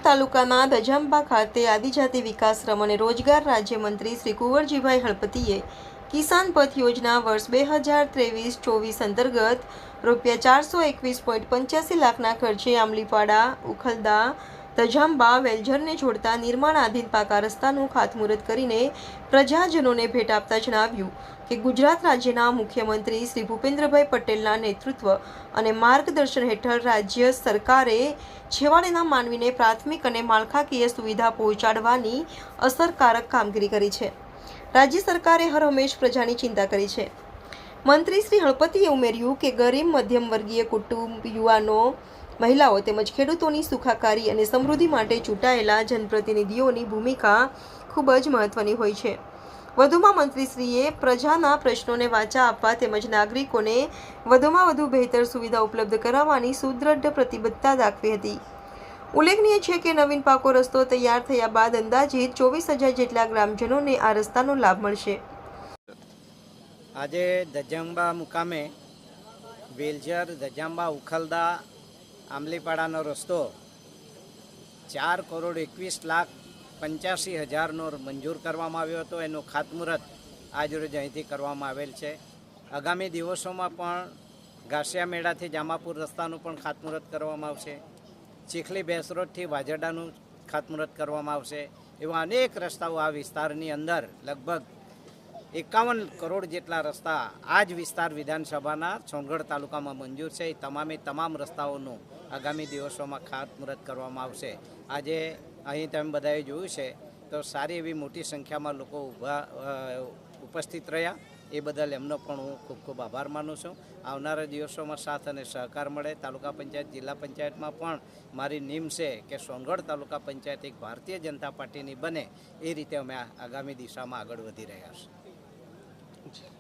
તાલુકાના દજાંબા ખાતે આદિજાતિ વિકાસ શ્રમ અને રોજગાર રાજ્યમંત્રી શ્રી કુંવરજીભાઈ હળપતિએ કિસાન પથ યોજના વર્ષ 2023-24 અંતર્ગત ₹421.85 લાખના ખર્ચે આમલીપાડા, ઉખલદા, દજાંબા, વેલઝરને જોડતા નિર્માણાધીન પાકા રસ્તાનું ખાતમુહૂર્ત કરીને પ્રજાજનોને ભેટ આપતા જણાવ્યું કે ગુજરાત રાજ્યના મુખ્યમંત્રી શ્રી ભૂપેન્દ્રભાઈ પટેલના નેતૃત્વ અને માર્ગદર્શન હેઠળ રાજ્ય સરકારે છેવાડેના માનવીને પ્રાથમિક અને માળખાકીય સુવિધા પહોંચાડવાની અસરકારક કામગીરી કરી છે. રાજ્ય સરકારે હર હંમેશ પ્રજાની ચિંતા કરી છે. મંત્રી શ્રી હળપતિએ ઉમેર્યું કે ગરીબ મધ્યમ વર્ગીય કુટુંબ, યુવાનો, મહિલાઓ તેમજ ખેડૂતોની સુખાકારી અને સમૃદ્ધિ માટે ચૂંટાયેલા જનપ્રતિનિધિઓની ભૂમિકા ખૂબ જ મહત્વની હોય છે. વધુમાં મંત્રીશ્રીએ પ્રજાના પ્રશ્નોને વાચા આપવા તેમજ નાગરિકોને વધુમાં વધુ બહેતર સુવિધા ઉપલબ્ધ કરાવવાની સુદૃઢ પ્રતિબદ્ધતા દાખવી હતી. ઉલ્લેખનીય છે કે નવીન પાકો રસ્તો તૈયાર થયા બાદ અંદાજિત 24,000 જેટલા ગ્રામજનોને આ રસ્તાનો લાભ મળશે. આજે દજાંબા મુકામે વેલઝર, દજાંબા, ઉખલદા, આમલીપાડાનો રસ્તો 4,21,85,000 મંજૂર કરવામાં આવ્યો હતો. એનું ખાતમુહૂર્ત આજરોજ અહીંથી કરવામાં આવેલ છે. આગામી દિવસોમાં પણ ઘાસિયા મેળાથી જામાપુર રસ્તાનું પણ ખાતમુહૂર્ત કરવામાં આવશે. ચીખલી બેસરોડથી વાજરડાનું ખાતમુહૂર્ત કરવામાં આવશે. એવા અનેક રસ્તાઓ આ વિસ્તારની અંદર લગભગ 51 કરોડ જેટલા રસ્તા આ જ વિસ્તાર વિધાનસભાના સોનગઢ તાલુકામાં મંજૂર છે. એ તમામ રસ્તાઓનું આગામી દિવસોમાં ખાતમુહૂર્ત કરવામાં આવશે. આજે અહીં તમે બધાએ જોયું છે તો સારી એવી મોટી સંખ્યામાં લોકો ઉપસ્થિત રહ્યા. એ બદલ એમનો પણ હું ખૂબ ખૂબ આભાર માનું છું. આવનારા દિવસોમાં સાથ અને સહકાર મળે. તાલુકા પંચાયત, જિલ્લા પંચાયતમાં પણ મારી નીમ છે કે સોનગઢ તાલુકા પંચાયત એક ભારતીય જનતા પાર્ટીની બને એ રીતે અમે આગામી દિશામાં આગળ વધી રહ્યા છીએ.